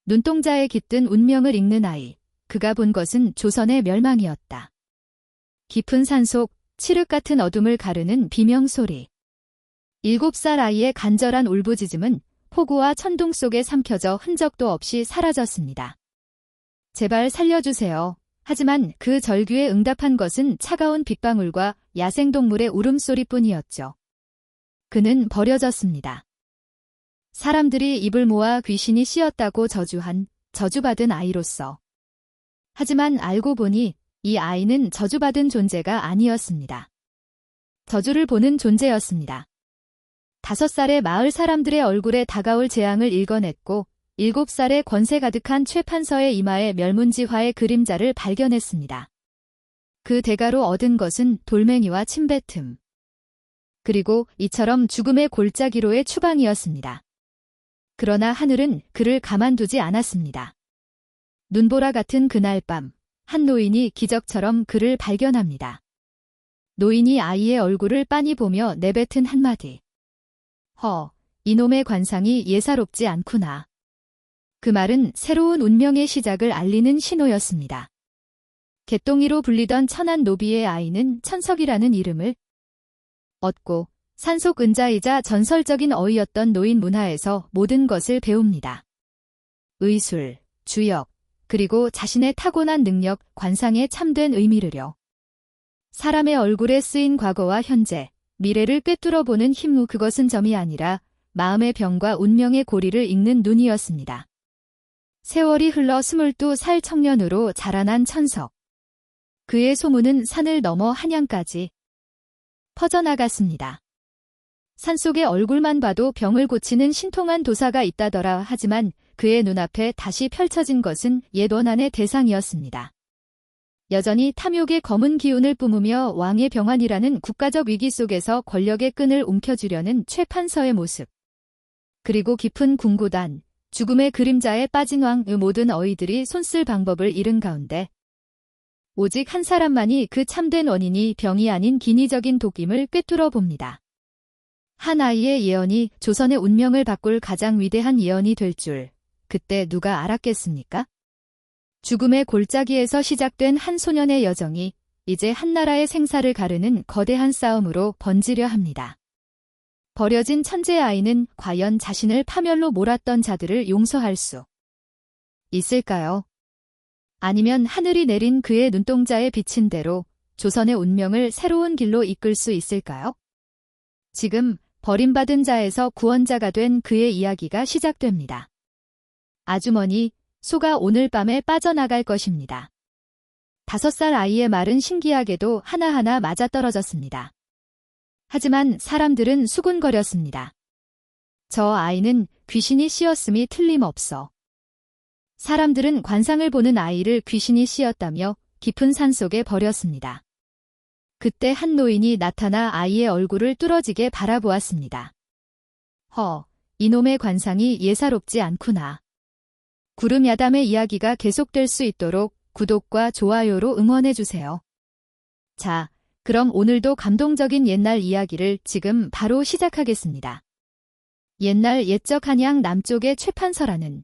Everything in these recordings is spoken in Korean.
눈동자에 깃든 운명을 읽는 아이. 그가 본 것은 조선의 멸망이었다. 깊은 산속 칠흑 같은 어둠을 가르는 비명소리. 7살 아이의 간절한 울부짖음은 폭우와 천둥 속에 삼켜져 흔적도 없이 사라졌습니다. 제발 살려주세요. 하지만 그 절규에 응답한 것은 차가운 빗방울과 야생동물의 울음소리뿐이었죠. 그는 버려졌습니다. 사람들이 입을 모아 귀신이 씌었다고 저주받은 아이로서. 하지만 알고 보니 이 아이는 저주받은 존재가 아니었습니다. 저주를 보는 존재였습니다. 5살의 마을 사람들의 얼굴에 다가올 재앙을 읽어냈고 7살의 권세 가득한 최판서의 이마에 멸문지화의 그림자를 발견했습니다. 그 대가로 얻은 것은 돌멩이와 침뱉음. 그리고 이처럼 죽음의 골짜기로의 추방이었습니다. 그러나 하늘은 그를 가만두지 않았습니다. 눈보라 같은 그날 밤, 한 노인이 기적처럼 그를 발견합니다. 노인이 아이의 얼굴을 빤히 보며 내뱉은 한마디. 이놈의 관상이 예사롭지 않구나. 그 말은 새로운 운명의 시작을 알리는 신호였습니다. 개똥이로 불리던 천한 노비의 아이는 천석이라는 이름을 얻고 산속 은자이자 전설적인 어이였던 노인 문화에서 모든 것을 배웁니다. 의술, 주역, 그리고 자신의 타고난 능력, 관상에 참된 의미를요. 사람의 얼굴에 쓰인 과거와 현재, 미래를 꿰뚫어보는 힘, 그것은 점이 아니라 마음의 병과 운명의 고리를 읽는 눈이었습니다. 세월이 흘러 22살 청년으로 자라난 천석. 그의 소문은 산을 넘어 한양까지 퍼져나갔습니다. 산속의 얼굴만 봐도 병을 고치는 신통한 도사가 있다더라. 하지만 그의 눈앞에 다시 펼쳐진 것은 옛 원한의 대상이었습니다. 여전히 탐욕의 검은 기운을 뿜으며 왕의 병환이라는 국가적 위기 속에서 권력의 끈을 움켜쥐려는 최판서의 모습. 그리고 깊은 궁고단, 죽음의 그림자에 빠진 왕의 모든 어이들이 손쓸 방법을 잃은 가운데 오직 한 사람만이 그 참된 원인이 병이 아닌 기니적인 독임을 꿰뚫어 봅니다. 한 아이의 예언이 조선의 운명을 바꿀 가장 위대한 예언이 될 줄 그때 누가 알았겠습니까? 죽음의 골짜기에서 시작된 한 소년의 여정이 이제 한 나라의 생사를 가르는 거대한 싸움으로 번지려 합니다. 버려진 천재 아이는 과연 자신을 파멸로 몰았던 자들을 용서할 수 있을까요? 아니면 하늘이 내린 그의 눈동자에 비친 대로 조선의 운명을 새로운 길로 이끌 수 있을까요? 지금 버림받은 자에서 구원자가 된 그의 이야기가 시작됩니다. 아주머니, 소가 오늘 밤에 빠져나갈 것입니다. 5살 아이의 말은 신기하게도 하나하나 맞아떨어졌습니다. 하지만 사람들은 수군거렸습니다. 저 아이는 귀신이 씌었음이 틀림없어. 사람들은 관상을 보는 아이를 귀신이 씌었다며 깊은 산속에 버렸습니다. 그때 한 노인이 나타나 아이의 얼굴을 뚫어지게 바라보았습니다. 이놈의 관상이 예사롭지 않구나. 구름 야담의 이야기가 계속될 수 있도록 구독과 좋아요로 응원해주세요. 자, 그럼 오늘도 감동적인 옛날 이야기를 지금 바로 시작하겠습니다. 옛날 옛적 한양 남쪽의 최판서라는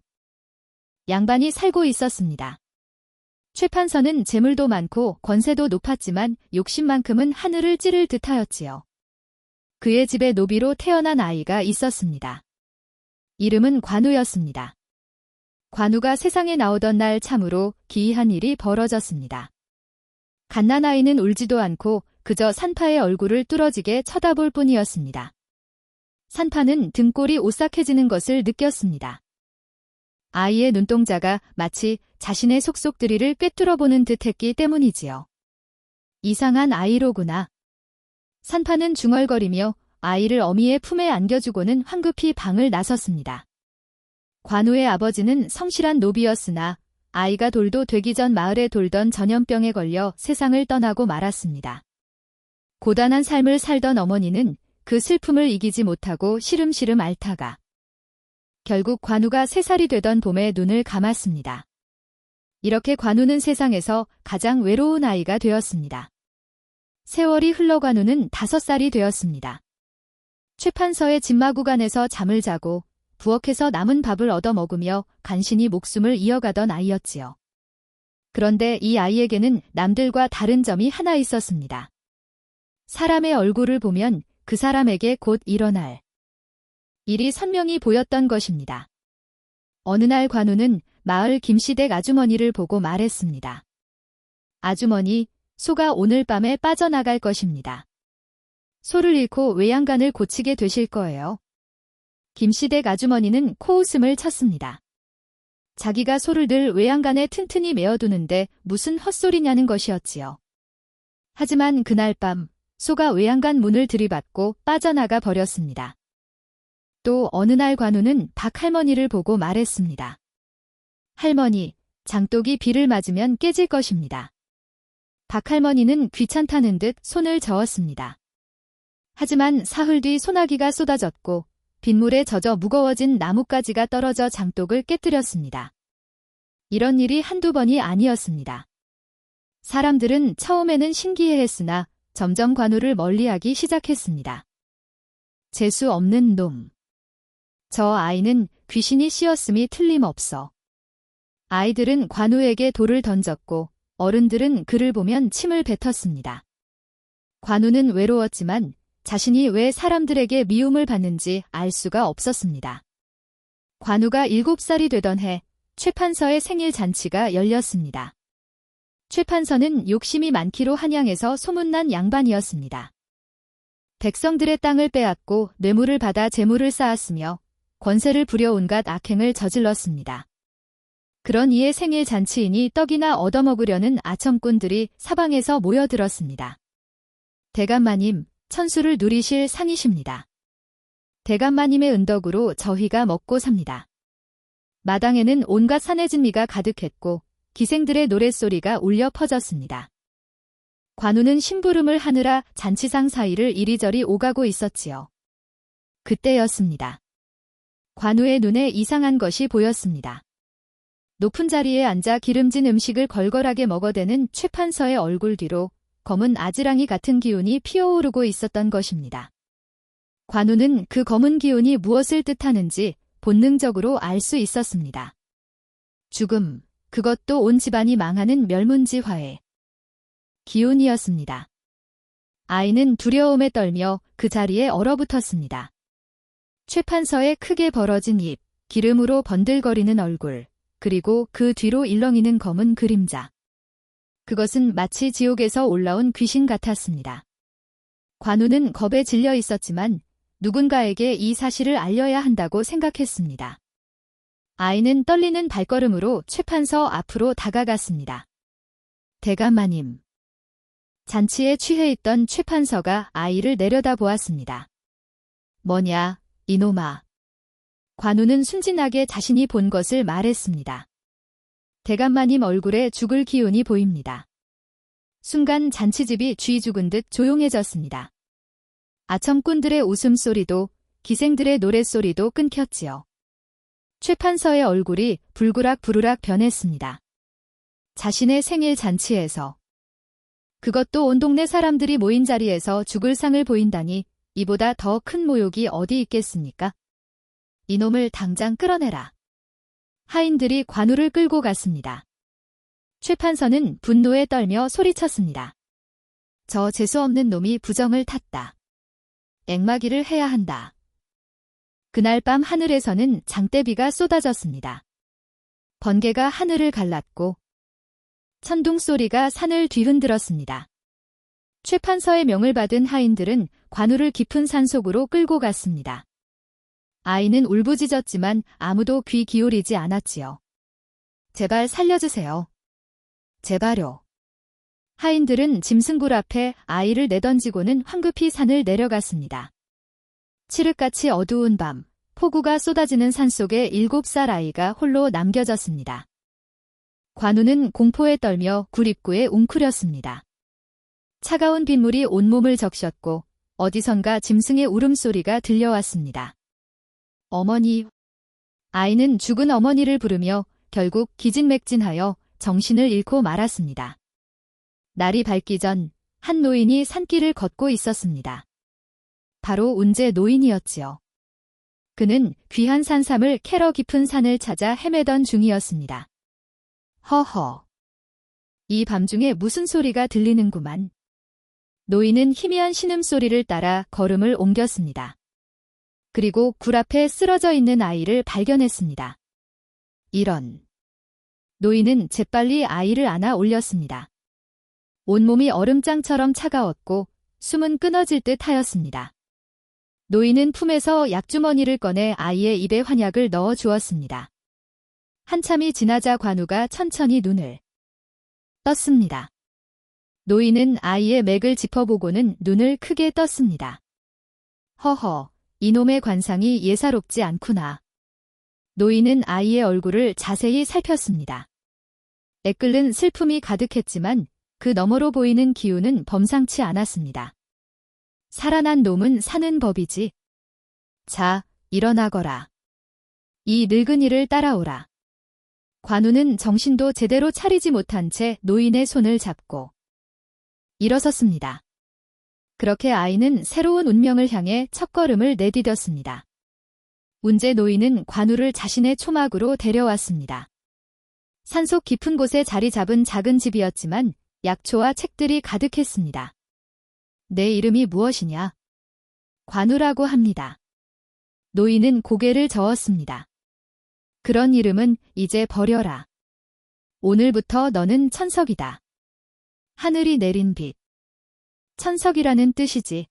양반이 살고 있었습니다. 최판서는 재물도 많고 권세도 높았지만 욕심만큼은 하늘을 찌를 듯하였지요. 그의 집에 노비로 태어난 아이가 있었습니다. 이름은 관우였습니다. 관우가 세상에 나오던 날 참으로 기이한 일이 벌어졌습니다. 갓난아이는 울지도 않고 그저 산파의 얼굴을 뚫어지게 쳐다볼 뿐이었습니다. 산파는 등골이 오싹해지는 것을 느꼈습니다. 아이의 눈동자가 마치 자신의 속속들이를 꿰뚫어보는 듯했기 때문이지요. 이상한 아이로구나. 산파는 중얼거리며 아이를 어미의 품에 안겨주고는 황급히 방을 나섰습니다. 관우의 아버지는 성실한 노비였으나 아이가 돌도 되기 전 마을에 돌던 전염병에 걸려 세상을 떠나고 말았습니다. 고단한 삶을 살던 어머니는 그 슬픔을 이기지 못하고 시름시름 앓다가 결국 관우가 3살이 되던 봄에 눈을 감았습니다. 이렇게 관우는 세상에서 가장 외로운 아이가 되었습니다. 세월이 흘러 관우는 5살이 되었습니다. 최판서의 진마구간에서 잠을 자고 부엌에서 남은 밥을 얻어 먹으며 간신히 목숨을 이어가던 아이였지요. 그런데 이 아이에게는 남들과 다른 점이 하나 있었습니다. 사람의 얼굴을 보면 그 사람에게 곧 일어날 일이 선명히 보였던 것입니다. 어느 날 관우는 마을 김씨댁 아주머니를 보고 말했습니다. 아주머니, 소가 오늘 밤에 빠져나갈 것입니다. 소를 잃고 외양간을 고치게 되실 거예요. 김씨댁 아주머니는 코웃음을 쳤습니다. 자기가 소를 늘 외양간에 튼튼히 메어두는데 무슨 헛소리냐는 것이었지요. 하지만 그날 밤 소가 외양간 문을 들이받고 빠져나가 버렸습니다. 또 어느 날 관우는 박할머니를 보고 말했습니다. 할머니, 장독이 비를 맞으면 깨질 것입니다. 박할머니는 귀찮다는 듯 손을 저었습니다. 하지만 사흘 뒤 소나기가 쏟아졌고 빗물에 젖어 무거워진 나뭇가지가 떨어져 장독을 깨뜨렸습니다. 이런 일이 한두 번이 아니었습니다. 사람들은 처음에는 신기해했으나 점점 관우를 멀리하기 시작했습니다. 재수 없는 놈. 저 아이는 귀신이 씌었음이 틀림없어. 아이들은 관우에게 돌을 던졌고 어른들은 그를 보면 침을 뱉었습니다. 관우는 외로웠지만 자신이 왜 사람들에게 미움을 받는지 알 수가 없었습니다. 관우가 7살이 되던 해 최판서의 생일 잔치가 열렸습니다. 최판서는 욕심이 많기로 한양에서 소문난 양반이었습니다. 백성들의 땅을 빼앗고 뇌물을 받아 재물을 쌓았으며 권세를 부려 온갖 악행을 저질렀습니다. 그런 이의 생일 잔치이니 떡이나 얻어먹으려는 아첨꾼들이 사방에서 모여들었습니다. 대감마님, 천수를 누리실 상이십니다. 대감마님의 은덕으로 저희가 먹고 삽니다. 마당에는 온갖 산해진미가 가득했고 기생들의 노랫소리가 울려 퍼졌습니다. 관우는 심부름을 하느라 잔치상 사이를 이리저리 오가고 있었지요. 그때였습니다. 관우의 눈에 이상한 것이 보였습니다. 높은 자리에 앉아 기름진 음식을 걸걸하게 먹어대는 최판서의 얼굴 뒤로 검은 아지랑이 같은 기운이 피어오르고 있었던 것입니다. 관우는 그 검은 기운이 무엇을 뜻하는지 본능적으로 알 수 있었습니다. 죽음, 그것도 온 집안이 망하는 멸문지화의 기운이었습니다. 아이는 두려움에 떨며 그 자리에 얼어붙었습니다. 최판서의 크게 벌어진 입, 기름으로 번들거리는 얼굴, 그리고 그 뒤로 일렁이는 검은 그림자. 그것은 마치 지옥에서 올라온 귀신 같았습니다. 관우는 겁에 질려 있었지만 누군가에게 이 사실을 알려야 한다고 생각했습니다. 아이는 떨리는 발걸음으로 최판서 앞으로 다가갔습니다. 대감마님. 잔치에 취해 있던 최판서가 아이를 내려다보았습니다. 뭐냐, 이놈아. 관우는 순진하게 자신이 본 것을 말했습니다. 대감마님 얼굴에 죽을 기운이 보입니다. 순간 잔치집이 쥐 죽은 듯 조용해졌습니다. 아첨꾼들의 웃음소리도 기생들의 노랫소리도 끊겼지요. 최판서의 얼굴이 불그락부르락 변했습니다. 자신의 생일 잔치에서, 그것도 온 동네 사람들이 모인 자리에서 죽을 상을 보인다니 이보다 더 큰 모욕이 어디 있겠습니까? 이놈을 당장 끌어내라. 하인들이 관우를 끌고 갔습니다. 최판서는 분노에 떨며 소리쳤습니다. 저 재수없는 놈이 부정을 탔다. 앵마기를 해야 한다. 그날 밤 하늘에서는 장대비가 쏟아졌습니다. 번개가 하늘을 갈랐고 천둥 소리가 산을 뒤흔들었습니다. 최판서의 명을 받은 하인들은 관우를 깊은 산속으로 끌고 갔습니다. 아이는 울부짖었지만 아무도 귀 기울이지 않았지요. 제발 살려주세요. 제발요. 하인들은 짐승굴 앞에 아이를 내던지고는 황급히 산을 내려갔습니다. 칠흑같이 어두운 밤, 폭우가 쏟아지는 산속에 7살 아이가 홀로 남겨졌습니다. 관우는 공포에 떨며 굴 입구에 웅크렸습니다. 차가운 빗물이 온몸을 적셨고 어디선가 짐승의 울음소리가 들려왔습니다. 어머니. 아이는 죽은 어머니를 부르며 결국 기진맥진하여 정신을 잃고 말았습니다. 날이 밝기 전 한 노인이 산길을 걷고 있었습니다. 바로 운제 노인이었지요. 그는 귀한 산삼을 캐러 깊은 산을 찾아 헤매던 중이었습니다. 허허. 이 밤중에 무슨 소리가 들리는구만. 노인은 희미한 신음소리를 따라 걸음을 옮겼습니다. 그리고 굴 앞에 쓰러져 있는 아이를 발견했습니다. 이런. 노인은 재빨리 아이를 안아 올렸습니다. 온몸이 얼음장처럼 차가웠고 숨은 끊어질 듯 하였습니다. 노인은 품에서 약주머니를 꺼내 아이의 입에 환약을 넣어 주었습니다. 한참이 지나자 관우가 천천히 눈을 떴습니다. 노인은 아이의 맥을 짚어보고는 눈을 크게 떴습니다. 허허, 이놈의 관상이 예사롭지 않구나. 노인은 아이의 얼굴을 자세히 살폈습니다. 애끓는 슬픔이 가득했지만 그 너머로 보이는 기운은 범상치 않았습니다. 살아난 놈은 사는 법이지. 자, 일어나거라. 이 늙은이를 따라오라. 관우는 정신도 제대로 차리지 못한 채 노인의 손을 잡고 일어섰습니다. 그렇게 아이는 새로운 운명을 향해 첫걸음을 내디뎠습니다. 운제 노인은 관우를 자신의 초막으로 데려왔습니다. 산속 깊은 곳에 자리 잡은 작은 집이었지만 약초와 책들이 가득했습니다. 내 이름이 무엇이냐? 관우라고 합니다. 노인은 고개를 저었습니다. 그런 이름은 이제 버려라. 오늘부터 너는 천석이다. 하늘이 내린 빛. 천석이라는 뜻이지.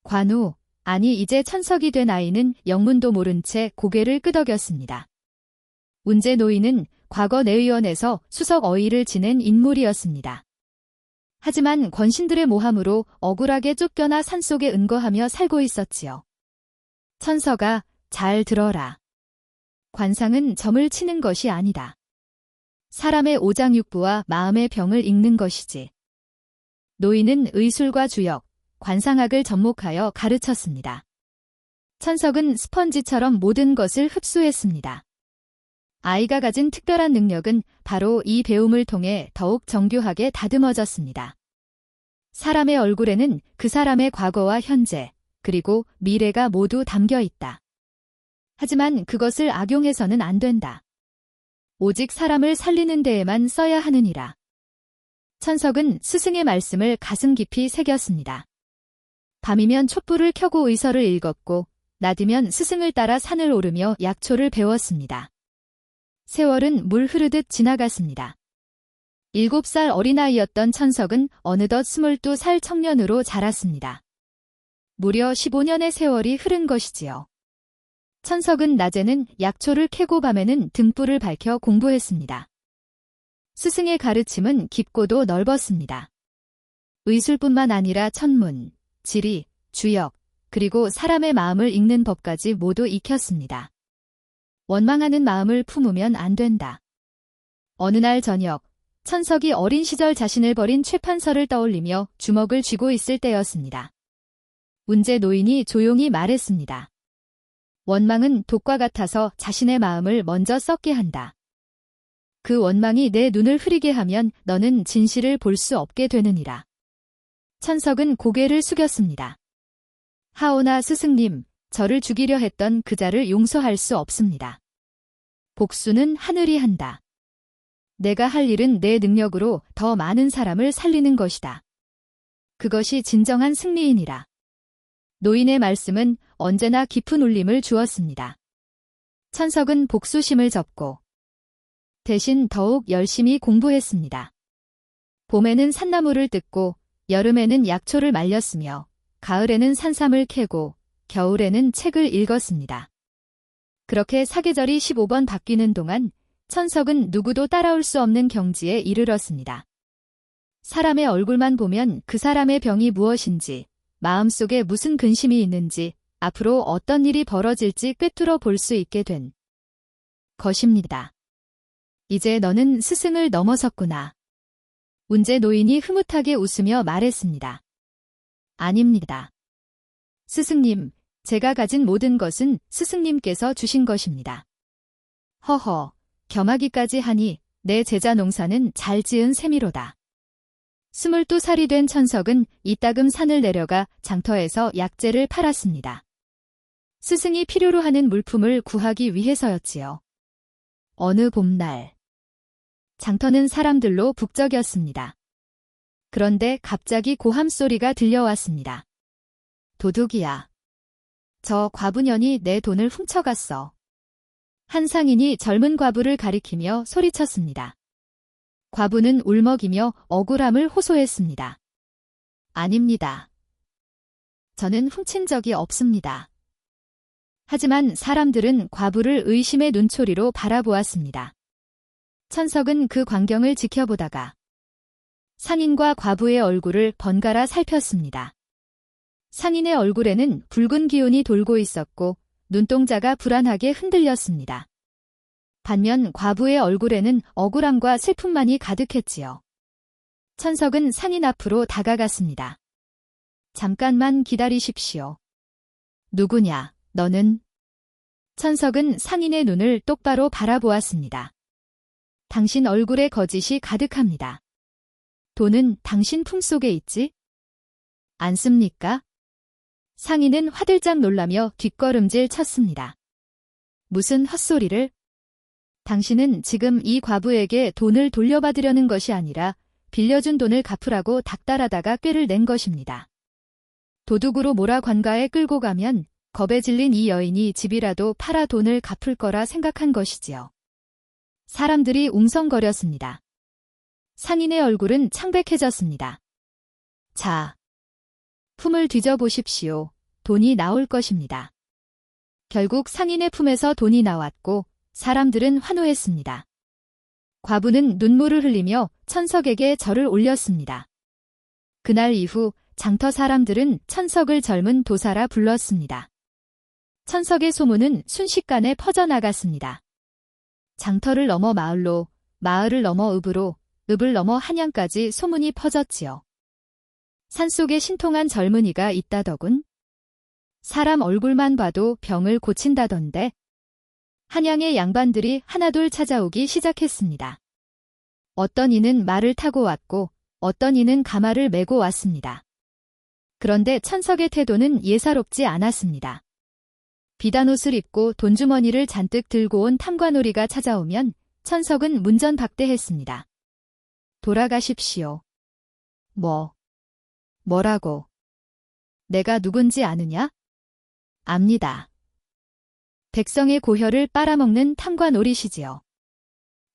관우, 아니 이제 천석이 된 아이는 영문도 모른 채 고개를 끄덕였습니다. 운제 노인은 과거 내의원에서 수석 어의를 지낸 인물이었습니다. 하지만 권신들의 모함으로 억울하게 쫓겨나 산속에 은거하며 살고 있었지요. 천석아, 잘 들어라. 관상은 점을 치는 것이 아니다. 사람의 오장육부와 마음의 병을 읽는 것이지. 노인은 의술과 주역, 관상학을 접목하여 가르쳤습니다. 천석은 스펀지처럼 모든 것을 흡수했습니다. 아이가 가진 특별한 능력은 바로 이 배움을 통해 더욱 정교하게 다듬어졌습니다. 사람의 얼굴에는 그 사람의 과거와 현재, 그리고 미래가 모두 담겨 있다. 하지만 그것을 악용해서는 안 된다. 오직 사람을 살리는 데에만 써야 하느니라. 천석은 스승의 말씀을 가슴 깊이 새겼습니다. 밤이면 촛불을 켜고 의서를 읽었고, 낮이면 스승을 따라 산을 오르며 약초를 배웠습니다. 세월은 물 흐르듯 지나갔습니다. 7살 어린아이였던 천석은 어느덧 22살 청년으로 자랐습니다. 무려 15년의 세월이 흐른 것이지요. 천석은 낮에는 약초를 캐고 밤에는 등불을 밝혀 공부했습니다. 스승의 가르침은 깊고도 넓었습니다. 의술뿐만 아니라 천문, 지리, 주역, 그리고 사람의 마음을 읽는 법까지 모두 익혔습니다. 원망하는 마음을 품으면 안 된다. 어느 날 저녁, 천석이 어린 시절 자신을 버린 최판서를 떠올리며 주먹을 쥐고 있을 때였습니다. 운제 노인이 조용히 말했습니다. 원망은 독과 같아서 자신의 마음을 먼저 썩게 한다. 그 원망이 내 눈을 흐리게 하면 너는 진실을 볼 수 없게 되느니라. 천석은 고개를 숙였습니다. 하오나 스승님, 저를 죽이려 했던 그 자를 용서할 수 없습니다. 복수는 하늘이 한다. 내가 할 일은 내 능력으로 더 많은 사람을 살리는 것이다. 그것이 진정한 승리이니라. 노인의 말씀은 언제나 깊은 울림을 주었습니다. 천석은 복수심을 접고 대신 더욱 열심히 공부했습니다. 봄에는 산나물을 뜯고 여름에는 약초를 말렸으며 가을에는 산삼을 캐고 겨울에는 책을 읽었습니다. 그렇게 사계절이 15번 바뀌는 동안 천석은 누구도 따라올 수 없는 경지에 이르렀습니다. 사람의 얼굴만 보면 그 사람의 병이 무엇인지, 마음속에 무슨 근심이 있는지, 앞으로 어떤 일이 벌어질지 꿰뚫어 볼 수 있게 된 것입니다. 이제 너는 스승을 넘어섰구나. 운제 노인이 흐뭇하게 웃으며 말했습니다. 아닙니다. 스승님, 제가 가진 모든 것은 스승님께서 주신 것입니다. 허허, 겸하기까지 하니 내 제자 농사는 잘 지은 셈이로다. 22살이 된 천석은 이따금 산을 내려가 장터에서 약재를 팔았습니다. 스승이 필요로 하는 물품을 구하기 위해서였지요. 어느 봄날, 장터는 사람들로 북적였습니다. 그런데 갑자기 고함 소리가 들려왔습니다. 도둑이야. 저 과부년이 내 돈을 훔쳐갔어. 한 상인이 젊은 과부를 가리키며 소리쳤습니다. 과부는 울먹이며 억울함을 호소했습니다. 아닙니다. 저는 훔친 적이 없습니다. 하지만 사람들은 과부를 의심의 눈초리로 바라보았습니다. 천석은 그 광경을 지켜보다가 상인과 과부의 얼굴을 번갈아 살폈습니다. 상인의 얼굴에는 붉은 기운이 돌고 있었고 눈동자가 불안하게 흔들렸습니다. 반면 과부의 얼굴에는 억울함과 슬픔만이 가득했지요. 천석은 상인 앞으로 다가갔습니다. 잠깐만 기다리십시오. 누구냐, 너는? 천석은 상인의 눈을 똑바로 바라보았습니다. 당신 얼굴에 거짓이 가득합니다. 돈은 당신 품속에 있지? 않습니까? 상인은 화들짝 놀라며 뒷걸음질 쳤습니다. 무슨 헛소리를? 당신은 지금 이 과부에게 돈을 돌려받으려는 것이 아니라 빌려준 돈을 갚으라고 닥달하다가 꾀를 낸 것입니다. 도둑으로 몰아 관가에 끌고 가면 겁에 질린 이 여인이 집이라도 팔아 돈을 갚을 거라 생각한 것이지요. 사람들이 웅성거렸습니다. 상인의 얼굴은 창백해졌습니다. 자, 품을 뒤져보십시오. 돈이 나올 것입니다. 결국 상인의 품에서 돈이 나왔고 사람들은 환호했습니다. 과부는 눈물을 흘리며 천석에게 절을 올렸습니다. 그날 이후 장터 사람들은 천석을 젊은 도사라 불렀습니다. 천석의 소문은 순식간에 퍼져나갔습니다. 장터를 넘어 마을로, 마을을 넘어 읍으로, 읍을 넘어 한양까지 소문이 퍼졌지요. 산속에 신통한 젊은이가 있다더군. 사람 얼굴만 봐도 병을 고친다던데. 한양의 양반들이 하나둘 찾아오기 시작했습니다. 어떤 이는 말을 타고 왔고 어떤 이는 가마를 메고 왔습니다. 그런데 천석의 태도는 예사롭지 않았습니다. 비단옷을 입고 돈주머니를 잔뜩 들고 온 탐관오리가 찾아오면 천석은 문전박대했습니다. 돌아가십시오. 뭐라고? 내가 누군지 아느냐? 압니다. 백성의 고혈을 빨아먹는 탐관오리시지요.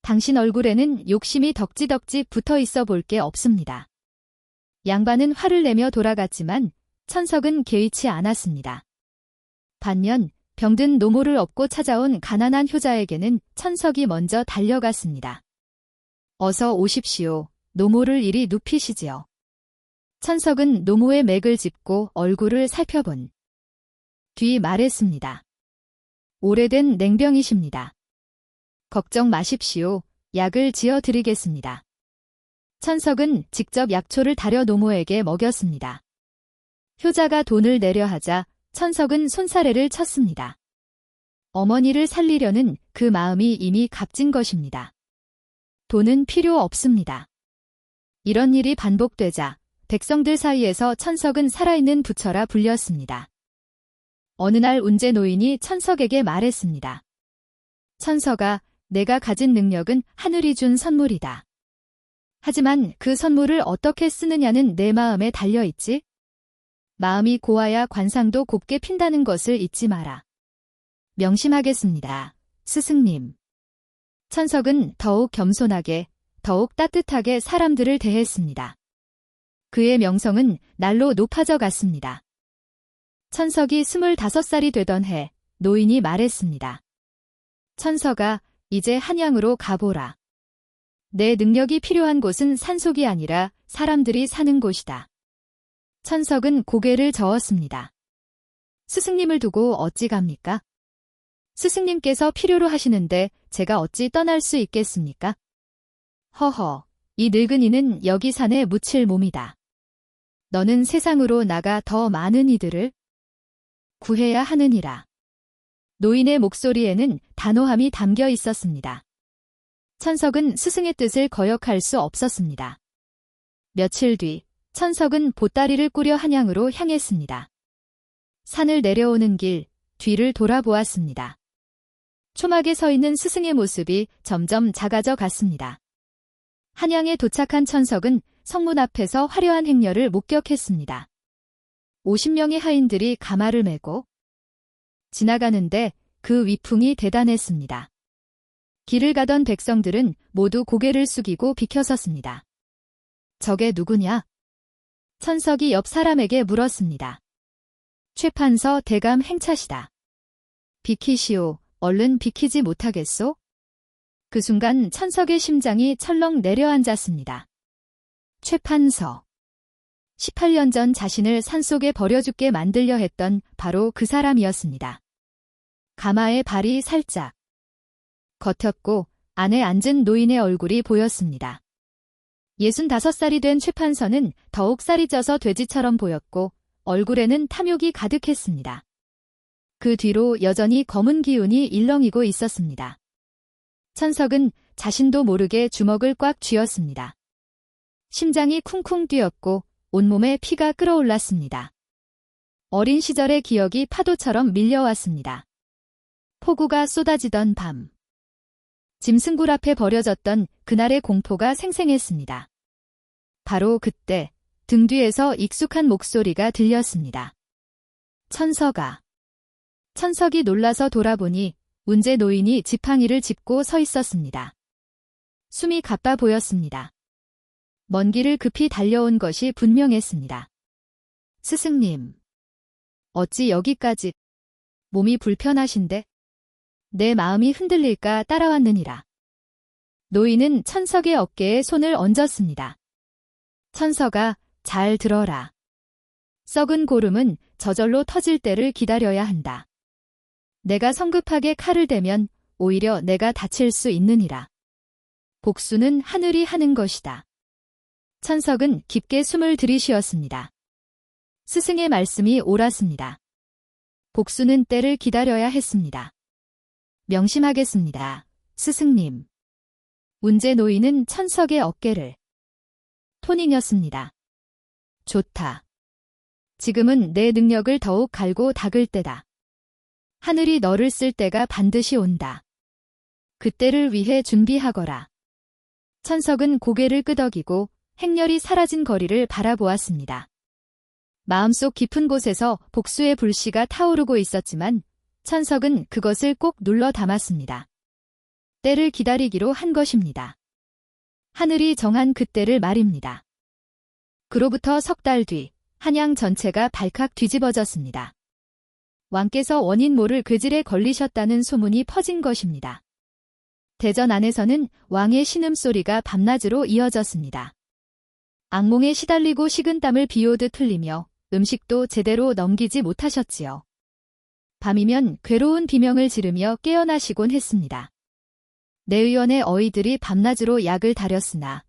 당신 얼굴에는 욕심이 덕지덕지 붙어 있어 볼 게 없습니다. 양반은 화를 내며 돌아갔지만 천석은 개의치 않았습니다. 반면 병든 노모를 업고 찾아온 가난한 효자에게는 천석이 먼저 달려갔습니다. 어서 오십시오. 노모를 이리 눕히시지요. 천석은 노모의 맥을 짚고 얼굴을 살펴본 뒤 말했습니다. 오래된 냉병이십니다. 걱정 마십시오. 약을 지어드리겠습니다. 천석은 직접 약초를 다려 노모에게 먹였습니다. 효자가 돈을 내려 하자 천석은 손사래를 쳤습니다. 어머니를 살리려는 그 마음이 이미 값진 것입니다. 돈은 필요 없습니다. 이런 일이 반복되자 백성들 사이에서 천석은 살아있는 부처라 불렸습니다. 어느 날 운제 노인이 천석에게 말했습니다. 천석아, 내가 가진 능력은 하늘이 준 선물이다. 하지만 그 선물을 어떻게 쓰느냐는 내 마음에 달려있지? 마음이 고와야 관상도 곱게 핀다는 것을 잊지 마라. 명심하겠습니다. 스승님. 천석은 더욱 겸손하게, 더욱 따뜻하게 사람들을 대했습니다. 그의 명성은 날로 높아져 갔습니다. 천석이 25살이 되던 해 노인이 말했습니다. 천석아, 이제 한양으로 가보라. 내 능력이 필요한 곳은 산속이 아니라 사람들이 사는 곳이다. 천석은 고개를 저었습니다. 스승님을 두고 어찌 갑니까? 스승님께서 필요로 하시는데 제가 어찌 떠날 수 있겠습니까? 허허, 이 늙은이는 여기 산에 묻힐 몸이다. 너는 세상으로 나가 더 많은 이들을 구해야 하느니라. 노인의 목소리에는 단호함이 담겨 있었습니다. 천석은 스승의 뜻을 거역할 수 없었습니다. 며칠 뒤 천석은 보따리를 꾸려 한양으로 향했습니다. 산을 내려오는 길 뒤를 돌아보았습니다. 초막에 서 있는 스승의 모습이 점점 작아져 갔습니다. 한양에 도착한 천석은 성문 앞에서 화려한 행렬을 목격했습니다. 50명의 하인들이 가마를 메고 지나가는데 그 위풍이 대단했습니다. 길을 가던 백성들은 모두 고개를 숙이고 비켜섰습니다. 저게 누구냐? 천석이 옆 사람에게 물었습니다. 최판서 대감 행차시다. 비키시오. 얼른 비키지 못하겠소? 그 순간 천석의 심장이 철렁 내려앉았습니다. 최판서. 18년 전 자신을 산속에 버려 죽게 만들려 했던 바로 그 사람이었습니다. 가마에 발이 살짝 겉였고 안에 앉은 노인의 얼굴이 보였습니다. 65살이 된 최판서는 더욱 살이 쪄서 돼지처럼 보였고 얼굴에는 탐욕이 가득했습니다. 그 뒤로 여전히 검은 기운이 일렁이고 있었습니다. 천석은 자신도 모르게 주먹을 꽉 쥐었습니다. 심장이 쿵쿵 뛰었고 온몸에 피가 끓어올랐습니다. 어린 시절의 기억이 파도처럼 밀려왔습니다. 폭우가 쏟아지던 밤. 짐승굴 앞에 버려졌던 그날의 공포가 생생했습니다. 바로 그때 등 뒤에서 익숙한 목소리가 들렸습니다. 천석아. 천석이 놀라서 돌아보니 운제 노인이 지팡이를 짚고 서 있었습니다. 숨이 가빠 보였습니다. 먼 길을 급히 달려온 것이 분명했습니다. 스승님. 어찌 여기까지 몸이 불편하신데? 내 마음이 흔들릴까 따라왔느니라. 노인은 천석의 어깨에 손을 얹었습니다. 천석아, 잘 들어라. 썩은 고름은 저절로 터질 때를 기다려야 한다. 내가 성급하게 칼을 대면 오히려 내가 다칠 수 있느니라. 복수는 하늘이 하는 것이다. 천석은 깊게 숨을 들이쉬었습니다. 스승의 말씀이 옳았습니다. 복수는 때를 기다려야 했습니다. 명심하겠습니다. 스승님. 운제 노인은 천석의 어깨를 토닝했습니다. 좋다. 지금은 내 능력을 더욱 갈고 닦을 때다. 하늘이 너를 쓸 때가 반드시 온다. 그때를 위해 준비하거라. 천석은 고개를 끄덕이고 행렬이 사라진 거리를 바라보았습니다. 마음속 깊은 곳에서 복수의 불씨가 타오르고 있었지만 천석은 그것을 꼭 눌러 담았습니다. 때를 기다리기로 한 것입니다. 하늘이 정한 그때를 말입니다. 그로부터 석 달 뒤 한양 전체가 발칵 뒤집어졌습니다. 왕께서 원인 모를 괴질에 걸리셨다는 소문이 퍼진 것입니다. 대전 안에서는 왕의 신음소리가 밤낮으로 이어졌습니다. 악몽에 시달리고 식은땀을 비오듯 흘리며 음식도 제대로 넘기지 못하셨지요. 밤이면 괴로운 비명을 지르며 깨어나시곤 했습니다. 내의원의 어이들이 밤낮으로 약을 다렸으나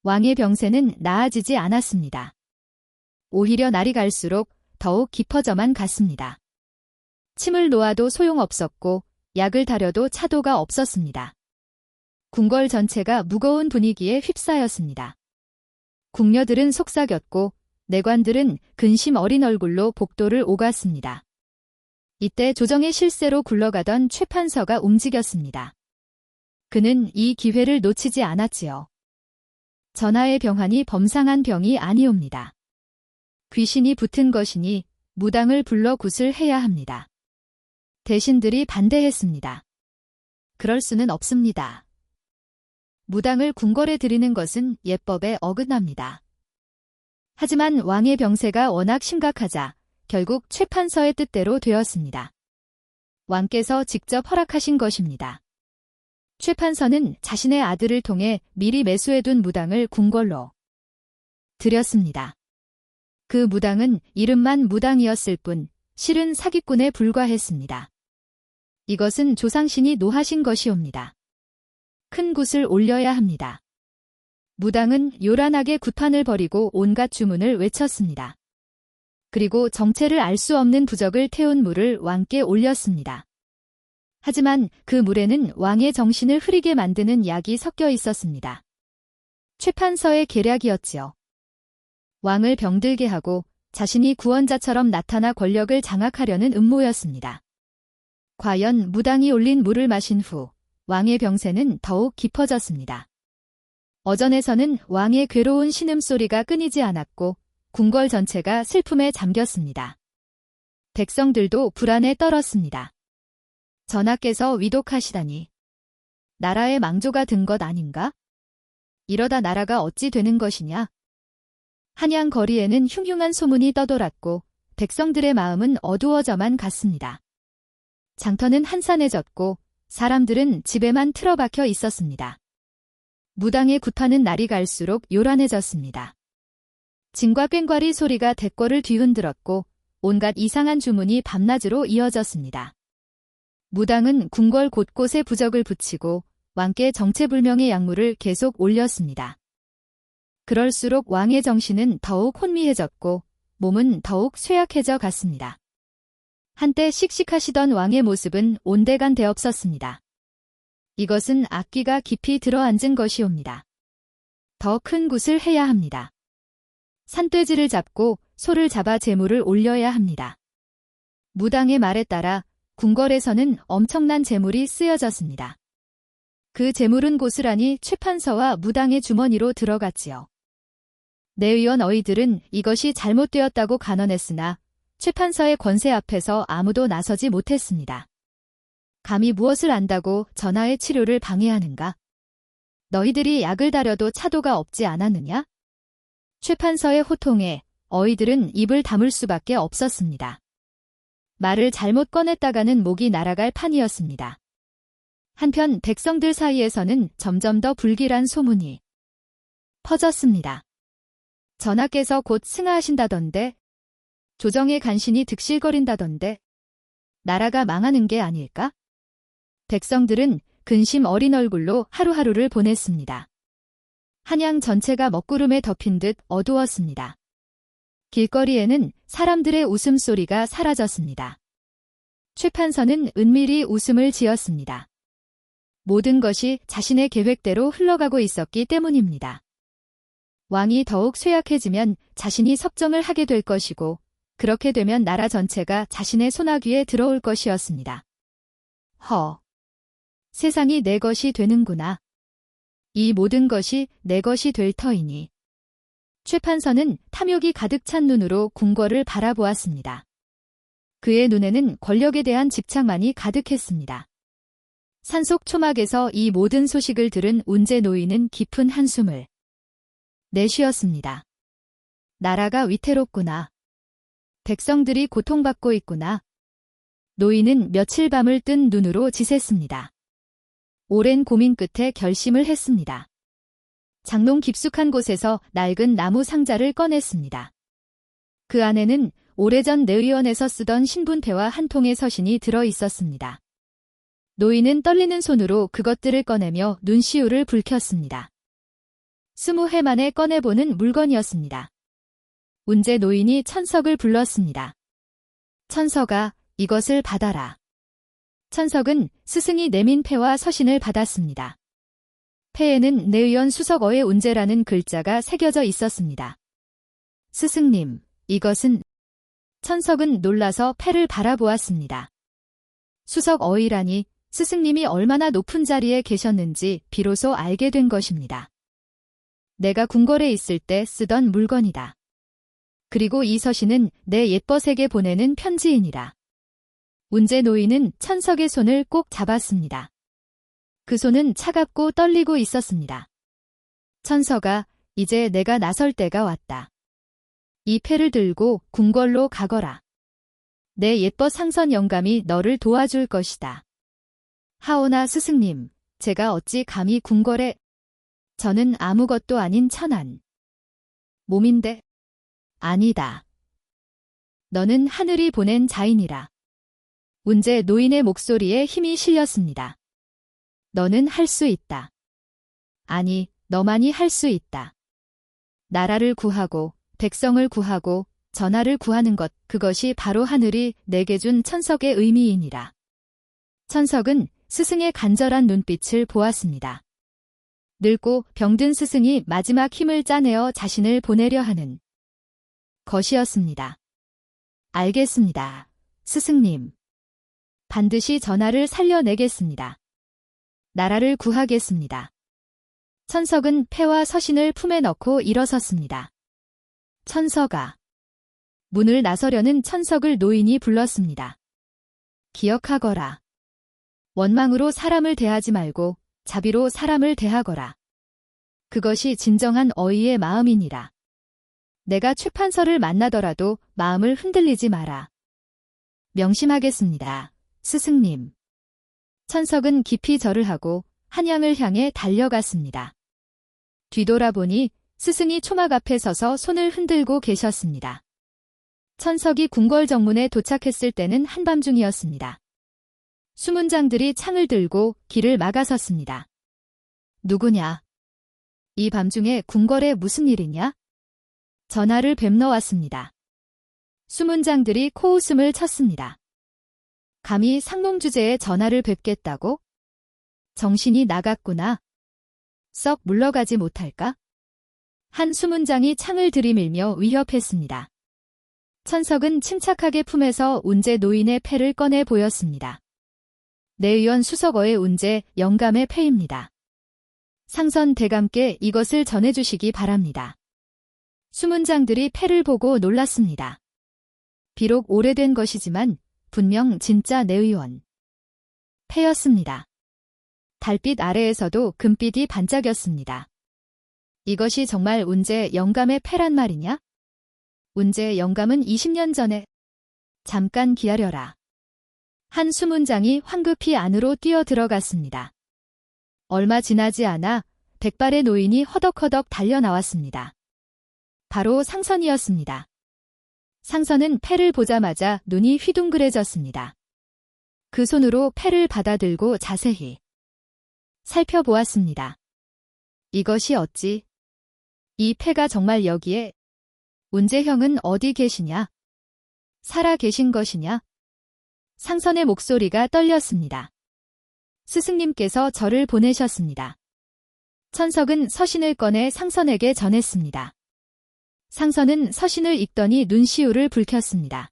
왕의 병세는 나아지지 않았습니다. 오히려 날이 갈수록 더욱 깊어져만 갔습니다. 침을 놓아도 소용없었고 약을 다려도 차도가 없었습니다. 궁궐 전체가 무거운 분위기에 휩싸였습니다. 궁녀들은 속삭였고 내관들은 근심 어린 얼굴로 복도를 오갔습니다. 이때 조정의 실세로 굴러가던 최판서가 움직였습니다. 그는 이 기회를 놓치지 않았지요. 전하의 병환이 범상한 병이 아니옵니다. 귀신이 붙은 것이니 무당을 불러 굿을 해야 합니다. 대신들이 반대했습니다. 그럴 수는 없습니다. 무당을 궁궐에 들이는 것은 예법에 어긋납니다. 하지만 왕의 병세가 워낙 심각하자 결국 최판서의 뜻대로 되었습니다. 왕께서 직접 허락하신 것입니다. 최판서는 자신의 아들을 통해 미리 매수해둔 무당을 궁궐로 들였습니다. 그 무당은 이름만 무당이었을 뿐 실은 사기꾼에 불과했습니다. 이것은 조상신이 노하신 것이옵니다. 큰 굿을 올려야 합니다. 무당은 요란하게 굿판을 벌이고 온갖 주문을 외쳤습니다. 그리고 정체를 알 수 없는 부적을 태운 물을 왕께 올렸습니다. 하지만 그 물에는 왕의 정신을 흐리게 만드는 약이 섞여 있었습니다. 최판서의 계략이었지요. 왕을 병들게 하고 자신이 구원자처럼 나타나 권력을 장악하려는 음모였습니다. 과연 무당이 올린 물을 마신 후 왕의 병세는 더욱 깊어졌습니다. 어전에서는 왕의 괴로운 신음소리가 끊이지 않았고 궁궐 전체가 슬픔에 잠겼습니다. 백성들도 불안에 떨었습니다. 전하께서 위독하시다니 나라의 망조가 든 것 아닌가? 이러다 나라가 어찌 되는 것이냐? 한양 거리에는 흉흉한 소문이 떠돌았고 백성들의 마음은 어두워져만 갔습니다. 장터는 한산해졌고 사람들은 집에만 틀어박혀 있었습니다. 무당의 굿하는 날이 갈수록 요란해졌습니다. 징과 꽹과리 소리가 대궐을 뒤흔들었고 온갖 이상한 주문이 밤낮으로 이어졌습니다. 무당은 궁궐 곳곳에 부적을 붙이고 왕께 정체불명의 약물을 계속 올렸습니다. 그럴수록 왕의 정신은 더욱 혼미해졌고 몸은 더욱 쇠약해져 갔습니다. 한때 씩씩하시던 왕의 모습은 온데간 되없었습니다. 이것은 악귀가 깊이 들어앉은 것이옵니다. 더 큰 굿을 해야 합니다. 산돼지를 잡고 소를 잡아 재물을 올려야 합니다. 무당의 말에 따라 궁궐에서는 엄청난 재물이 쓰여졌습니다. 그 재물은 고스란히 최판서와 무당의 주머니로 들어갔지요. 내의원 어이들은 이것이 잘못되었다고 간언했으나 최판서의 권세 앞에서 아무도 나서지 못했습니다. 감히 무엇을 안다고 전하의 치료를 방해하는가? 너희들이 약을 다려도 차도가 없지 않았느냐? 최판서의 호통에 어이들은 입을 다물 수밖에 없었습니다. 말을 잘못 꺼냈다가는 목이 날아갈 판이었습니다. 한편 백성들 사이에서는 점점 더 불길한 소문이 퍼졌습니다. 전하께서 곧 승하하신다던데, 조정의 간신이 득실거린다던데, 나라가 망하는 게 아닐까? 백성들은 근심 어린 얼굴로 하루하루를 보냈습니다. 한양 전체가 먹구름에 덮인 듯 어두웠습니다. 길거리에는 사람들의 웃음소리가 사라졌습니다. 최판서는 은밀히 웃음을 지었습니다. 모든 것이 자신의 계획대로 흘러가고 있었기 때문입니다. 왕이 더욱 쇠약해지면 자신이 섭정을 하게 될 것이고 그렇게 되면 나라 전체가 자신의 손아귀에 들어올 것이었습니다. 세상이 내 것이 되는구나. 이 모든 것이 내 것이 될 터이니. 최판서는 탐욕이 가득 찬 눈으로 궁궐을 바라보았습니다. 그의 눈에는 권력에 대한 집착만이 가득했습니다. 산속 초막에서 이 모든 소식을 들은 운제 노인은 깊은 한숨을 내쉬었습니다. 나라가 위태롭구나. 백성들이 고통받고 있구나. 노인은 며칠 밤을 뜬 눈으로 지샜습니다. 오랜 고민 끝에 결심을 했습니다. 장롱 깊숙한 곳에서 낡은 나무 상자를 꺼냈습니다. 그 안에는 오래전 내의원에서 쓰던 신분패와 한 통의 서신이 들어 있었습니다. 노인은 떨리는 손으로 그것들을 꺼내며 눈시울을 붉혔습니다. 20해 만에 꺼내보는 물건이었습니다. 운제 노인이 천석을 불렀습니다. 천석아, 이것을 받아라. 천석은 스승이 내민 패와 서신을 받았습니다. 패에는 내의원 수석어의 운제라는 글자가 새겨져 있었습니다. 스승님, 이것은... 천석은 놀라서 패를 바라보았습니다. 수석어이라니 스승님이 얼마나 높은 자리에 계셨는지 비로소 알게 된 것입니다. 내가 궁궐에 있을 때 쓰던 물건이다. 그리고 이 서신은 내 옛벗에게 보내는 편지이니라. 운제 노인은 천석의 손을 꼭 잡았습니다. 그 손은 차갑고 떨리고 있었습니다. 천석아, 이제 내가 나설 때가 왔다. 이 패를 들고 궁궐로 가거라. 내 옛벗 상선 영감이 너를 도와줄 것이다. 하오나 스승님, 제가 어찌 감히 궁궐에... 저는 아무것도 아닌 천한 몸인데... 아니다. 너는 하늘이 보낸 자인이라. 운제 노인의 목소리에 힘이 실렸습니다. 너는 할 수 있다. 아니, 너만이 할 수 있다. 나라를 구하고 백성을 구하고 전하를 구하는 것, 그것이 바로 하늘이 내게 준 천석의 의미이니라. 천석은 스승의 간절한 눈빛을 보았습니다. 늙고 병든 스승이 마지막 힘을 짜내어 자신을 보내려 하는 것이었습니다. 알겠습니다, 스승님. 반드시 전하를 살려내겠습니다. 나라를 구하겠습니다. 천석은 패와 서신을 품에 넣고 일어섰습니다. 천석아. 문을 나서려는 천석을 노인이 불렀습니다. 기억하거라. 원망으로 사람을 대하지 말고 자비로 사람을 대하거라. 그것이 진정한 어이의 마음이니라. 내가 최판서를 만나더라도 마음을 흔들리지 마라. 명심하겠습니다, 스승님. 천석은 깊이 절을 하고 한양을 향해 달려갔습니다. 뒤돌아보니 스승이 초막 앞에 서서 손을 흔들고 계셨습니다. 천석이 궁궐 정문에 도착했을 때는 한밤중이었습니다. 수문장들이 창을 들고 길을 막아섰습니다. 누구냐? 이 밤중에 궁궐에 무슨 일이냐? 전하를 뵙러 왔습니다. 수문장들이 코웃음을 쳤습니다. 감히 상놈 주제에 전하를 뵙겠다고? 정신이 나갔구나. 썩 물러가지 못할까? 한 수문장이 창을 들이밀며 위협했습니다. 천석은 침착하게 품에서 운제 노인의 패를 꺼내 보였습니다. 내의원 수석어의 운제 영감의 패입니다. 상선 대감께 이것을 전해주시기 바랍니다. 수문장들이 패를 보고 놀랐습니다. 비록 오래된 것이지만 분명 진짜 내의원 패였습니다. 달빛 아래에서도 금빛이 반짝였습니다. 이것이 정말 운제 영감의 패란 말이냐? 운제 영감은 20년 전에 잠깐 기다려라. 한 수문장이 황급히 안으로 뛰어 들어갔습니다. 얼마 지나지 않아 백발의 노인이 허덕허덕 달려나왔습니다. 바로 상선이었습니다. 상선은 패를 보자마자 눈이 휘둥그레졌습니다. 그 손으로 패를 받아들고 자세히 살펴보았습니다. 이것이 어찌? 이 패가 정말 여기에? 운제형은 어디 계시냐? 살아 계신 것이냐? 상선의 목소리가 떨렸습니다. 스승님께서 저를 보내셨습니다. 천석은 서신을 꺼내 상선에게 전했습니다. 상선은 서신을 읽더니 눈시울을 붉혔습니다.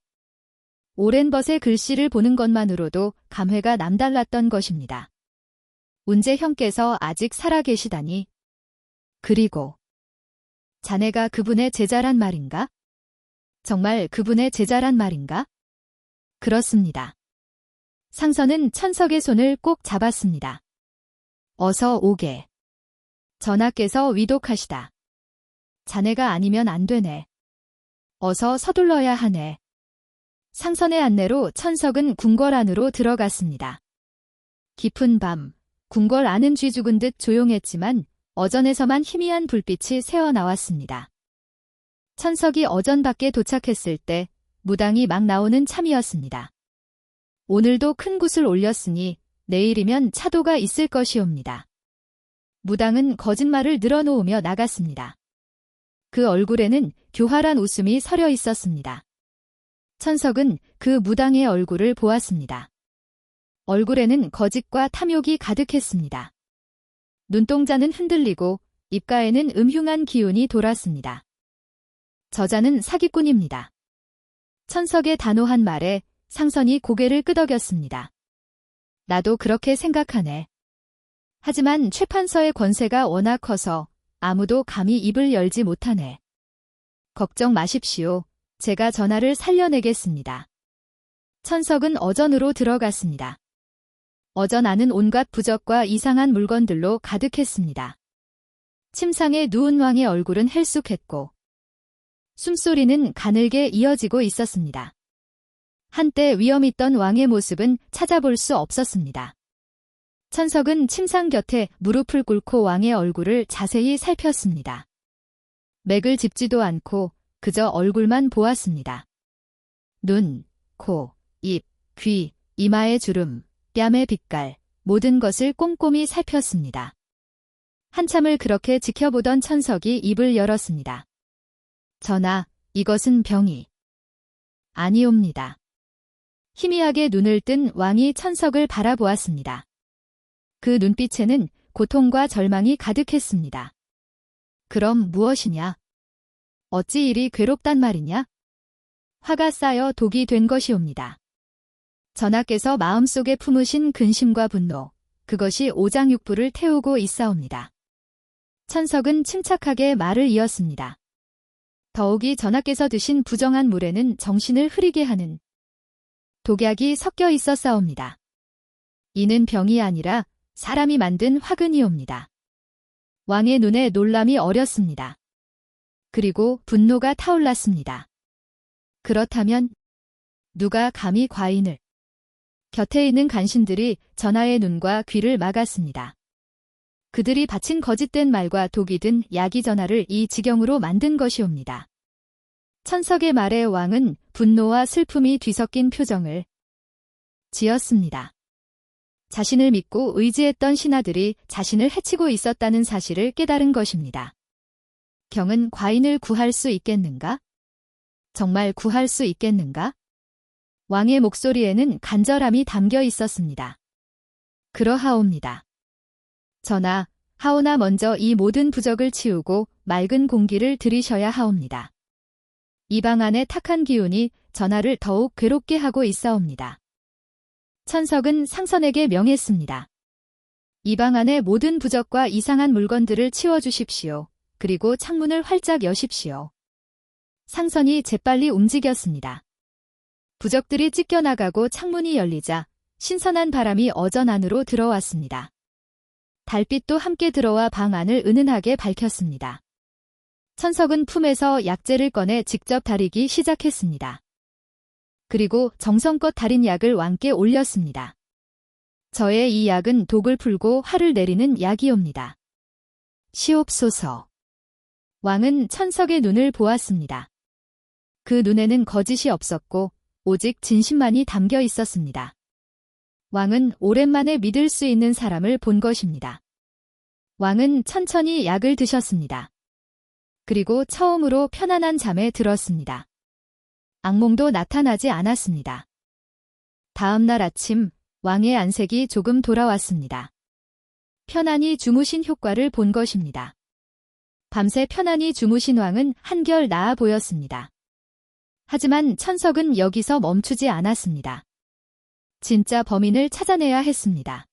오랜 벗의 글씨를 보는 것만으로도 감회가 남달랐던 것입니다. 운제형께서 아직 살아 계시다니. 그리고 자네가 그분의 제자란 말인가? 정말 그분의 제자란 말인가? 그렇습니다. 상선은 천석의 손을 꼭 잡았습니다. 어서 오게. 전하께서 위독하시다. 자네가 아니면 안 되네. 어서 서둘러야 하네. 상선의 안내로 천석은 궁궐 안으로 들어갔습니다. 깊은 밤, 궁궐 안은 쥐 죽은 듯 조용했지만 어전에서만 희미한 불빛이 새어나왔습니다. 천석이 어전 밖에 도착했을 때 무당이 막 나오는 참이었습니다. 오늘도 큰 굿을 올렸으니 내일이면 차도가 있을 것이옵니다. 무당은 거짓말을 늘어놓으며 나갔습니다. 그 얼굴에는 교활한 웃음이 서려 있었습니다. 천석은 그 무당의 얼굴을 보았습니다. 얼굴에는 거짓과 탐욕이 가득했습니다. 눈동자는 흔들리고 입가에는 음흉한 기운이 돌았습니다. 저자는 사기꾼입니다. 천석의 단호한 말에 상선이 고개를 끄덕였습니다. 나도 그렇게 생각하네. 하지만 최판서의 권세가 워낙 커서 아무도 감히 입을 열지 못하네. 걱정 마십시오. 제가 전하를 살려내겠습니다. 천석은 어전으로 들어갔습니다. 어전 안은 온갖 부적과 이상한 물건들로 가득했습니다. 침상에 누운 왕의 얼굴은 헬쑥했고 숨소리는 가늘게 이어지고 있었습니다. 한때 위엄있던 왕의 모습은 찾아볼 수 없었습니다. 천석은 침상 곁에 무릎을 꿇고 왕의 얼굴을 자세히 살폈습니다. 맥을 짚지도 않고 그저 얼굴만 보았습니다. 눈, 코, 입, 귀, 이마의 주름, 뺨의 빛깔, 모든 것을 꼼꼼히 살폈습니다. 한참을 그렇게 지켜보던 천석이 입을 열었습니다. 전하, 이것은 병이 아니옵니다. 희미하게 눈을 뜬 왕이 천석을 바라보았습니다. 그 눈빛에는 고통과 절망이 가득했습니다. 그럼 무엇이냐? 어찌 이리 괴롭단 말이냐? 화가 쌓여 독이 된 것이옵니다. 전하께서 마음속에 품으신 근심과 분노, 그것이 오장육부를 태우고 있사옵니다. 천석은 침착하게 말을 이었습니다. 더욱이 전하께서 드신 부정한 물에는 정신을 흐리게 하는 독약이 섞여 있었사옵니다. 이는 병이 아니라 사람이 만든 화근이옵니다. 왕의 눈에 놀람이 어렸습니다. 그리고 분노가 타올랐습니다. 그렇다면 누가 감히 과인을? 곁에 있는 간신들이 전하의 눈과 귀를 막았습니다. 그들이 바친 거짓된 말과 독이 든 약이 전하를 이 지경으로 만든 것이옵니다. 천석의 말에 왕은 분노와 슬픔이 뒤섞인 표정을 지었습니다. 자신을 믿고 의지했던 신하들이 자신을 해치고 있었다는 사실을 깨달은 것입니다. 경은 과인을 구할 수 있겠는가? 정말 구할 수 있겠는가? 왕의 목소리에는 간절함이 담겨 있었습니다. 그러하옵니다. 전하, 하오나 먼저 이 모든 부적을 치우고 맑은 공기를 들이셔야 하옵니다. 이방 안의 탁한 기운이 전하를 더욱 괴롭게 하고 있사옵니다. 천석은 상선에게 명했습니다. 이방 안의 모든 부적과 이상한 물건들을 치워주십시오. 그리고 창문을 활짝 여십시오. 상선이 재빨리 움직였습니다. 부적들이 찢겨나가고 창문이 열리자 신선한 바람이 어전 안으로 들어왔습니다. 달빛도 함께 들어와 방 안을 은은하게 밝혔습니다. 천석은 품에서 약재를 꺼내 직접 다리기 시작했습니다. 그리고 정성껏 다린 약을 왕께 올렸습니다. 저의 이 약은 독을 풀고 화를 내리는 약이옵니다. 시옵소서. 왕은 천석의 눈을 보았습니다. 그 눈에는 거짓이 없었고 오직 진심만이 담겨 있었습니다. 왕은 오랜만에 믿을 수 있는 사람을 본 것입니다. 왕은 천천히 약을 드셨습니다. 그리고 처음으로 편안한 잠에 들었습니다. 악몽도 나타나지 않았습니다. 다음 날 아침 왕의 안색이 조금 돌아왔습니다. 편안히 주무신 효과를 본 것입니다. 밤새 편안히 주무신 왕은 한결 나아 보였습니다. 하지만 천석은 여기서 멈추지 않았습니다. 진짜 범인을 찾아내야 했습니다.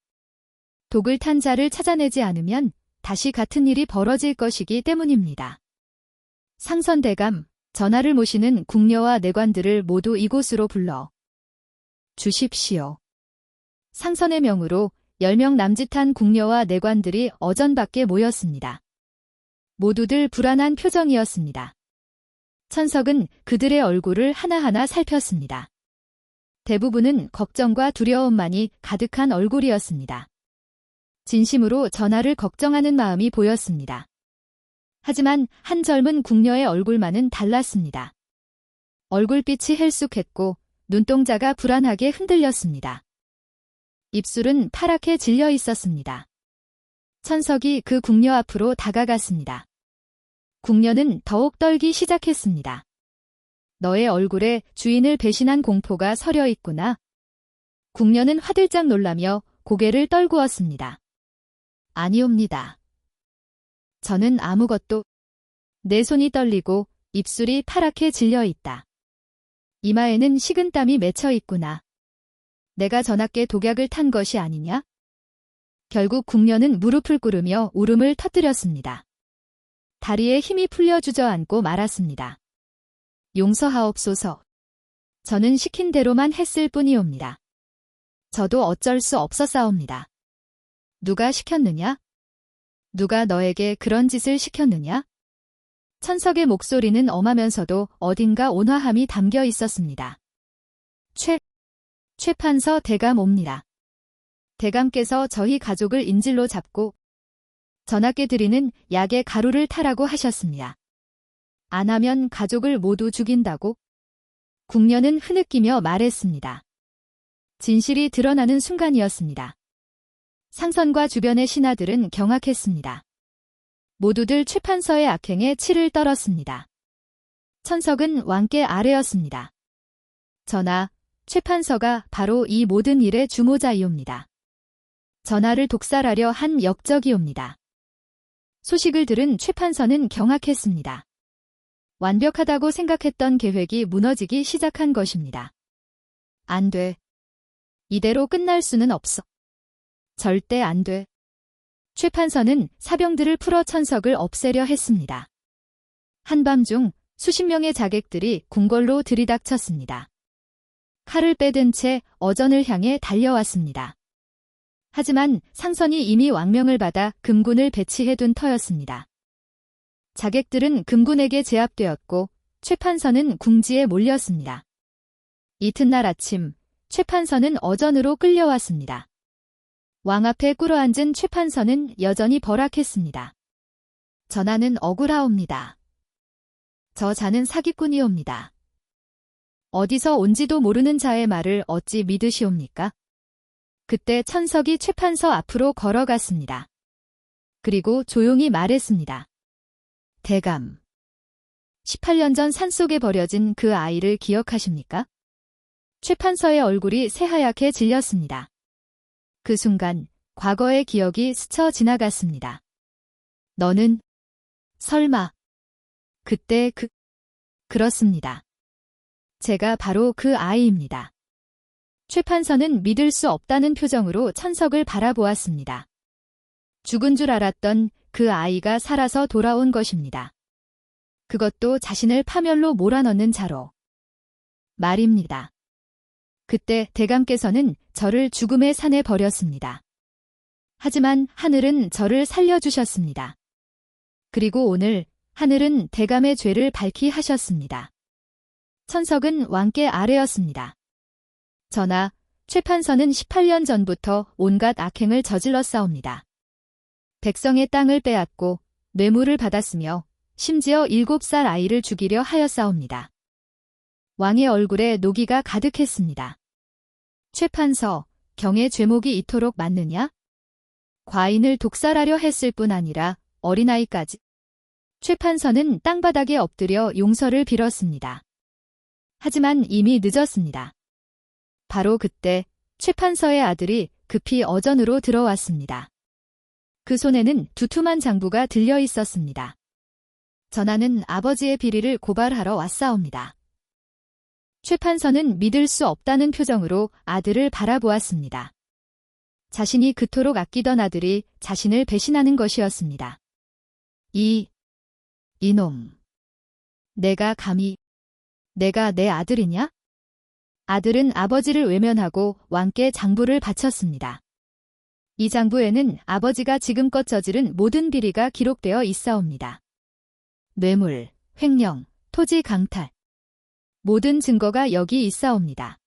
독을 탄 자를 찾아내지 않으면 다시 같은 일이 벌어질 것이기 때문입니다. 상선대감, 전하를 모시는 궁녀와 내관들을 모두 이곳으로 불러 주십시오. 상선의 명으로 10명 남짓한 궁녀와 내관들이 어전 밖에 모였습니다. 모두들 불안한 표정이었습니다. 천석은 그들의 얼굴을 하나하나 살폈습니다. 대부분은 걱정과 두려움만이 가득한 얼굴이었습니다. 진심으로 전하를 걱정하는 마음이 보였습니다. 하지만 한 젊은 궁녀의 얼굴만은 달랐습니다. 얼굴빛이 헬쑥했고 눈동자가 불안하게 흔들렸습니다. 입술은 파랗게 질려 있었습니다. 천석이 그 궁녀 앞으로 다가갔습니다. 궁녀는 더욱 떨기 시작했습니다. 너의 얼굴에 주인을 배신한 공포가 서려 있구나. 궁녀는 화들짝 놀라며 고개를 떨구었습니다. 아니옵니다. 저는 아무것도. 내 손이 떨리고 입술이 파랗게 질려 있다. 이마에는 식은땀이 맺혀 있구나. 내가 전하께 독약을 탄 것이 아니냐? 결국 궁녀는 무릎을 꿇으며 울음을 터뜨렸습니다. 다리에 힘이 풀려 주저앉고 말았습니다. 용서하옵소서. 저는 시킨 대로만 했을 뿐이옵니다. 저도 어쩔 수 없었사옵니다. 누가 시켰느냐? 누가 너에게 그런 짓을 시켰느냐? 천석의 목소리는 엄하면서도 어딘가 온화함이 담겨 있었습니다. 최판서 대감 옵니다. 대감께서 저희 가족을 인질로 잡고 전하께 드리는 약에 가루를 타라고 하셨습니다. 안 하면 가족을 모두 죽인다고? 궁녀는 흐느끼며 말했습니다. 진실이 드러나는 순간이었습니다. 상선과 주변의 신하들은 경악했습니다. 모두들 최판서의 악행에 치를 떨었습니다. 천석은 왕께 아뢰었습니다. 전하, 최판서가 바로 이 모든 일의 주모자이옵니다. 전하를 독살하려 한 역적이옵니다. 소식을 들은 최판서는 경악했습니다. 완벽하다고 생각했던 계획이 무너지기 시작한 것입니다. 안 돼. 이대로 끝날 수는 없어. 절대 안 돼. 최판서는 사병들을 풀어 천석을 없애려 했습니다. 한밤중 수십 명의 자객들이 궁궐로 들이닥쳤습니다. 칼을 빼든 채 어전을 향해 달려왔습니다. 하지만 상선이 이미 왕명을 받아 금군을 배치해둔 터였습니다. 자객들은 금군에게 제압되었고 최판서는 궁지에 몰렸습니다. 이튿날 아침 최판서는 어전으로 끌려왔습니다. 왕 앞에 꿇어앉은 최판서는 여전히 벌학했습니다. 전하는 억울하옵니다. 저 자는 사기꾼이옵니다. 어디서 온지도 모르는 자의 말을 어찌 믿으시옵니까? 그때 천석이 최판서 앞으로 걸어갔습니다. 그리고 조용히 말했습니다. 대감. 18년 전 산속에 버려진 그 아이를 기억하십니까? 최판서의 얼굴이 새하얗게 질렸습니다. 그 순간 과거의 기억이 스쳐 지나갔습니다. 너는 설마 그때 그렇습니다. 제가 바로 그 아이입니다. 최판서는 믿을 수 없다는 표정으로 천석을 바라보았습니다. 죽은 줄 알았던 그 아이가 살아서 돌아온 것입니다. 그것도 자신을 파멸로 몰아넣는 자로. 말입니다. 그때 대감께서는 저를 죽음의 산에 버렸습니다. 하지만 하늘은 저를 살려주셨습니다. 그리고 오늘 하늘은 대감의 죄를 밝히 하셨습니다. 천석은 왕께 아뢰었습니다. 전하, 최판서는 18년 전부터 온갖 악행을 저질렀사옵니다. 백성의 땅을 빼앗고 뇌물을 받았으며 심지어 7살 아이를 죽이려 하였사옵니다. 왕의 얼굴에 노기가 가득했습니다. 최판서, 경의 죄목이 이토록 많느냐? 과인을 독살하려 했을 뿐 아니라 어린아이까지. 최판서는 땅바닥에 엎드려 용서를 빌었습니다. 하지만 이미 늦었습니다. 바로 그때 최판서의 아들이 급히 어전으로 들어왔습니다. 그 손에는 두툼한 장부가 들려 있었습니다. 전하는 아버지의 비리를 고발하러 왔사옵니다. 최판서는 믿을 수 없다는 표정으로 아들을 바라보았습니다. 자신이 그토록 아끼던 아들이 자신을 배신하는 것이었습니다. 이놈. 내가 감히 내가 내 아들이냐? 아들은 아버지를 외면하고 왕께 장부를 바쳤습니다. 이 장부에는 아버지가 지금껏 저지른 모든 비리가 기록되어 있사옵니다. 뇌물, 횡령, 토지 강탈. 모든 증거가 여기 있사옵니다.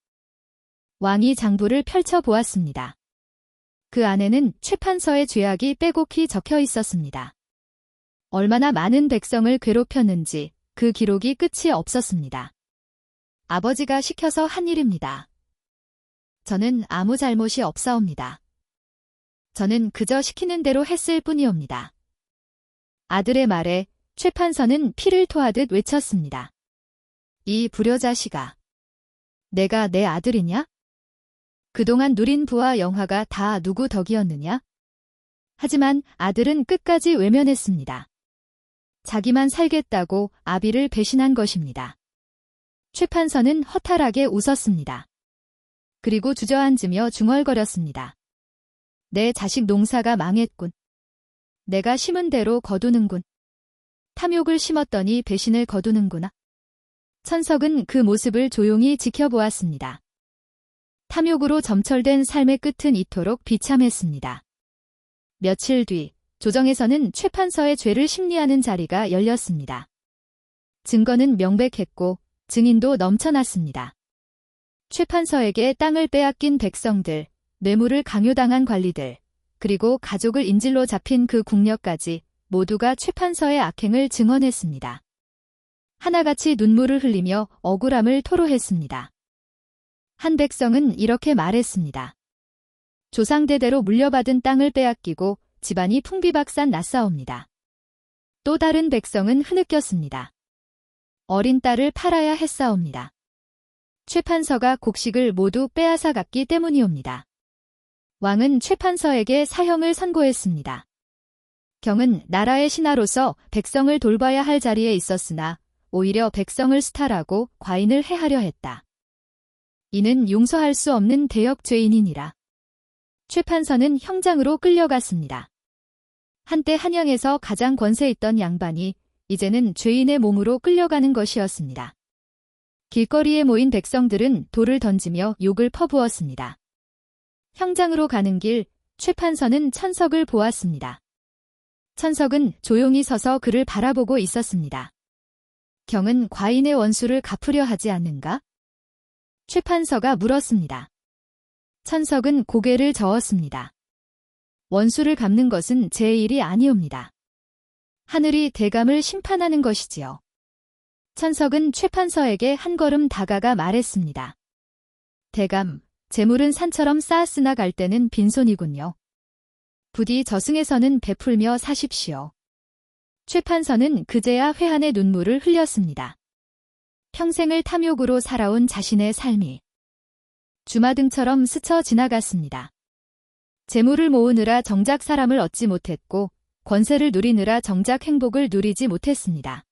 왕이 장부를 펼쳐보았습니다. 그 안에는 최판서의 죄악이 빼곡히 적혀 있었습니다. 얼마나 많은 백성을 괴롭혔는지 그 기록이 끝이 없었습니다. 아버지가 시켜서 한 일입니다. 저는 아무 잘못이 없사옵니다. 저는 그저 시키는 대로 했을 뿐이옵니다. 아들의 말에 최판서는 피를 토하듯 외쳤습니다. 이 불효자식아. 내가 내 아들이냐? 그동안 누린 부와 영화가 다 누구 덕이었느냐? 하지만 아들은 끝까지 외면했습니다. 자기만 살겠다고 아비를 배신한 것입니다. 최판서는 허탈하게 웃었습니다. 그리고 주저앉으며 중얼거렸습니다. 내 자식 농사가 망했군. 내가 심은 대로 거두는군. 탐욕을 심었더니 배신을 거두는구나. 천석은 그 모습을 조용히 지켜보았습니다. 탐욕으로 점철된 삶의 끝은 이토록 비참했습니다. 며칠 뒤 조정에서는 최판서의 죄를 심리하는 자리가 열렸습니다. 증거는 명백했고 증인도 넘쳐났습니다. 최판서에게 땅을 빼앗긴 백성들, 뇌물을 강요당한 관리들, 그리고 가족을 인질로 잡힌 그 궁녀까지 모두가 최판서의 악행을 증언했습니다. 하나같이 눈물을 흘리며 억울함을 토로했습니다. 한 백성은 이렇게 말했습니다. 조상대대로 물려받은 땅을 빼앗기고 집안이 풍비박산 났사옵니다. 또 다른 백성은 흐느꼈습니다. 어린 딸을 팔아야 했사옵니다. 최판서가 곡식을 모두 빼앗아 갔기 때문이옵니다. 왕은 최판서에게 사형을 선고했습니다. 경은 나라의 신하로서 백성을 돌봐야 할 자리에 있었으나 오히려 백성을 수탈하고 과인을 해하려 했다. 이는 용서할 수 없는 대역죄인이니라. 최판서는 형장으로 끌려갔습니다. 한때 한양에서 가장 권세 있던 양반이 이제는 죄인의 몸으로 끌려가는 것이었습니다. 길거리에 모인 백성들은 돌을 던지며 욕을 퍼부었습니다. 형장으로 가는 길, 최판서는 천석을 보았습니다. 천석은 조용히 서서 그를 바라보고 있었습니다. 경은 과인의 원수를 갚으려 하지 않는가? 최판서가 물었습니다. 천석은 고개를 저었습니다. 원수를 갚는 것은 제 일이 아니옵니다. 하늘이 대감을 심판하는 것이지요. 천석은 최판서에게 한 걸음 다가가 말했습니다. 대감, 재물은 산처럼 쌓았으나 갈 때는 빈손이군요. 부디 저승에서는 베풀며 사십시오. 최판서는 그제야 회한의 눈물을 흘렸습니다. 평생을 탐욕으로 살아온 자신의 삶이 주마등처럼 스쳐 지나갔습니다. 재물을 모으느라 정작 사람을 얻지 못했고 권세를 누리느라 정작 행복을 누리지 못했습니다.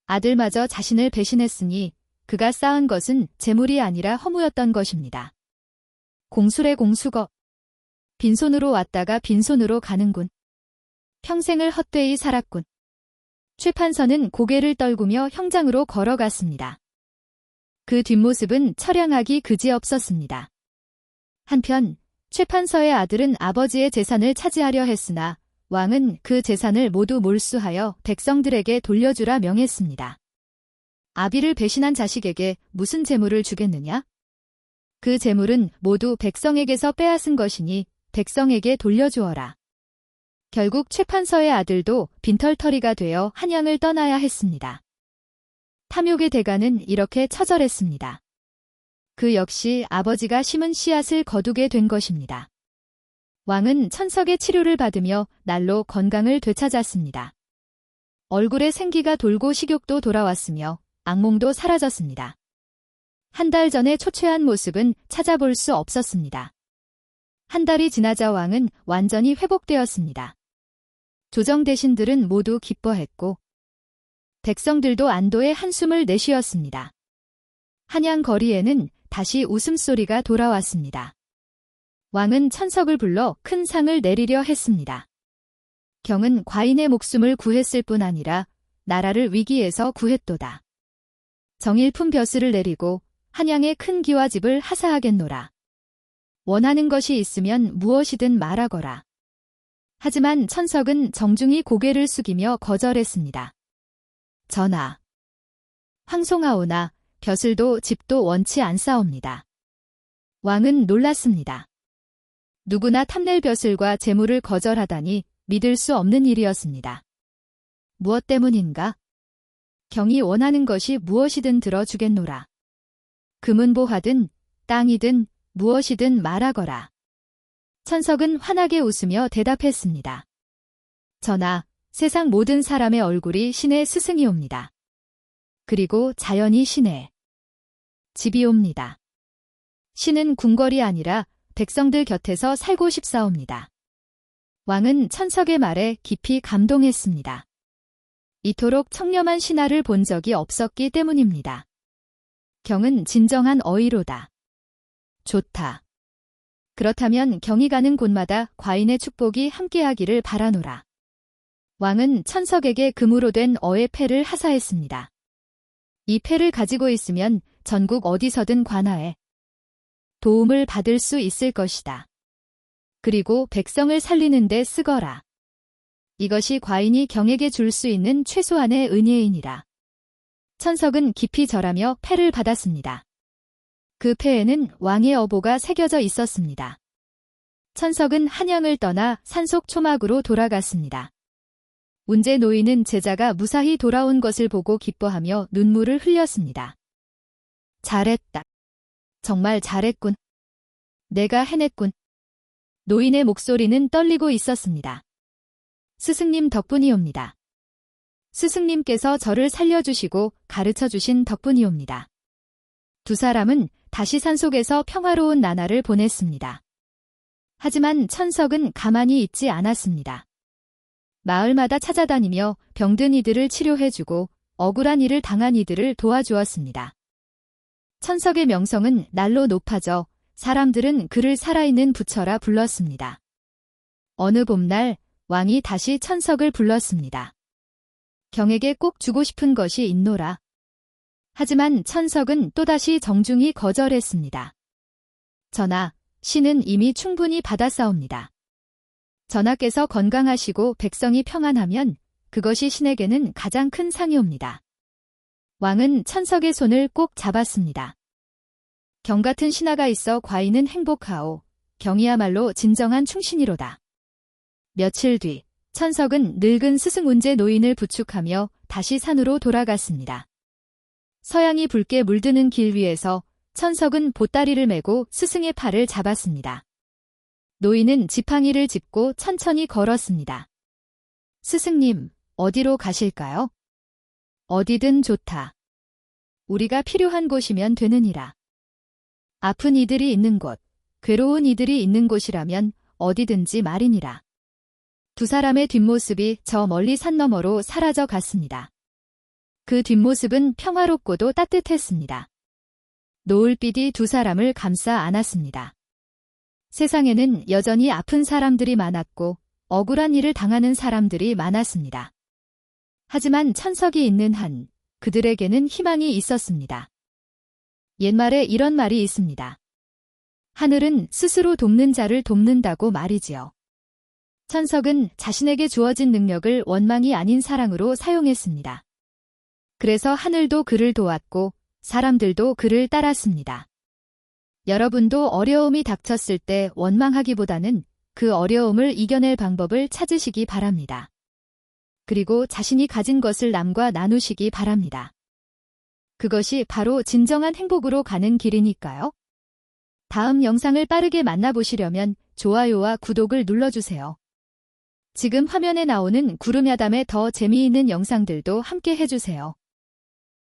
아들마저 자신을 배신했으니 그가 쌓은 것은 재물이 아니라 허무였던 것입니다. 공술의 공수거. 빈손으로 왔다가 빈손으로 가는군. 평생을 헛되이 살았군. 최판서는 고개를 떨구며 형장으로 걸어갔습니다. 그 뒷모습은 처량하기 그지없었습니다. 한편 최판서의 아들은 아버지의 재산을 차지하려 했으나 왕은 그 재산을 모두 몰수하여 백성들에게 돌려주라 명했습니다. 아비를 배신한 자식에게 무슨 재물을 주겠느냐? 그 재물은 모두 백성에게서 빼앗은 것이니 백성에게 돌려주어라. 결국 최판서의 아들도 빈털터리가 되어 한양을 떠나야 했습니다. 탐욕의 대가는 이렇게 처절했습니다. 그 역시 아버지가 심은 씨앗을 거두게 된 것입니다. 왕은 천석의 치료를 받으며 날로 건강을 되찾았습니다. 얼굴에 생기가 돌고 식욕도 돌아왔으며 악몽도 사라졌습니다. 한 달 전에 초췌한 모습은 찾아볼 수 없었습니다. 한 달이 지나자 왕은 완전히 회복되었습니다. 조정 대신들은 모두 기뻐했고 백성들도 안도의 한숨을 내쉬었습니다. 한양 거리에는 다시 웃음소리가 돌아왔습니다. 왕은 천석을 불러 큰 상을 내리려 했습니다. 경은 과인의 목숨을 구했을 뿐 아니라 나라를 위기에서 구했도다. 정일품 벼슬을 내리고 한양의 큰 기와 집을 하사하겠노라. 원하는 것이 있으면 무엇이든 말하거라. 하지만 천석은 정중히 고개를 숙이며 거절했습니다. 전하, 황송하오나 벼슬도 집도 원치 않사옵니다. 왕은 놀랐습니다. 누구나 탐낼 벼슬과 재물을 거절하다니 믿을 수 없는 일이었습니다. 무엇 때문인가? 경이 원하는 것이 무엇이든 들어주겠노라. 금은보화든 땅이든 무엇이든 말하거라. 천석은 환하게 웃으며 대답했습니다. 전하, 세상 모든 사람의 얼굴이 신의 스승이옵니다. 그리고 자연이 신의 집이옵니다. 신은 궁궐이 아니라 백성들 곁에서 살고 싶사옵니다. 왕은 천석의 말에 깊이 감동했습니다. 이토록 청렴한 신하를 본 적이 없었기 때문입니다. 경은 진정한 어이로다. 좋다. 그렇다면 경이 가는 곳마다 과인의 축복이 함께하기를 바라노라. 왕은 천석에게 금으로 된 어의 패를 하사했습니다. 이 패를 가지고 있으면 전국 어디서든 관하에 도움을 받을 수 있을 것이다. 그리고 백성을 살리는 데 쓰거라. 이것이 과인이 경에게 줄 수 있는 최소한의 은혜이니라. 천석은 깊이 절하며 패를 받았습니다. 그 패에는 왕의 어보가 새겨져 있었습니다. 천석은 한양을 떠나 산속 초막으로 돌아갔습니다. 운제 노인은 제자가 무사히 돌아온 것을 보고 기뻐하며 눈물을 흘렸습니다. 잘했다. 정말 잘했군. 내가 해냈군. 노인의 목소리는 떨리고 있었습니다. 스승님 덕분이옵니다. 스승님께서 저를 살려주시고 가르쳐주신 덕분이옵니다. 두 사람은 다시 산속에서 평화로운 나날을 보냈습니다. 하지만 천석은 가만히 있지 않았습니다. 마을마다 찾아다니며 병든 이들을 치료해주고 억울한 일을 당한 이들을 도와주었습니다. 천석의 명성은 날로 높아져 사람들은 그를 살아있는 부처라 불렀습니다. 어느 봄날 왕이 다시 천석을 불렀습니다. 경에게 꼭 주고 싶은 것이 있노라. 하지만 천석은 또다시 정중히 거절했습니다. 전하, 신은 이미 충분히 받았사옵니다. 전하께서 건강하시고 백성이 평안하면 그것이 신에게는 가장 큰 상이옵니다. 왕은 천석의 손을 꼭 잡았습니다. 경 같은 신하가 있어 과인은 행복하오. 경이야말로 진정한 충신이로다. 며칠 뒤 천석은 늙은 스승 운제 노인을 부축하며 다시 산으로 돌아갔습니다. 서양이 붉게 물드는 길 위에서 천석은 보따리를 메고 스승의 팔을 잡았습니다. 노인은 지팡이를 짚고 천천히 걸었습니다. 스승님, 어디로 가실까요? 어디든 좋다. 우리가 필요한 곳이면 되느니라. 아픈 이들이 있는 곳, 괴로운 이들이 있는 곳이라면 어디든지 말이니라. 두 사람의 뒷모습이 저 멀리 산 너머로 사라져 갔습니다. 그 뒷모습은 평화롭고도 따뜻했습니다. 노을빛이 두 사람을 감싸 안았습니다. 세상에는 여전히 아픈 사람들이 많았고 억울한 일을 당하는 사람들이 많았습니다. 하지만 천석이 있는 한 그들에게는 희망이 있었습니다. 옛말에 이런 말이 있습니다. 하늘은 스스로 돕는 자를 돕는다고 말이지요. 천석은 자신에게 주어진 능력을 원망이 아닌 사랑으로 사용했습니다. 그래서 하늘도 그를 도왔고 사람들도 그를 따랐습니다. 여러분도 어려움이 닥쳤을 때 원망하기보다는 그 어려움을 이겨낼 방법을 찾으시기 바랍니다. 그리고 자신이 가진 것을 남과 나누시기 바랍니다. 그것이 바로 진정한 행복으로 가는 길이니까요. 다음 영상을 빠르게 만나보시려면 좋아요와 구독을 눌러주세요. 지금 화면에 나오는 구름야담의 더 재미있는 영상들도 함께 해주세요.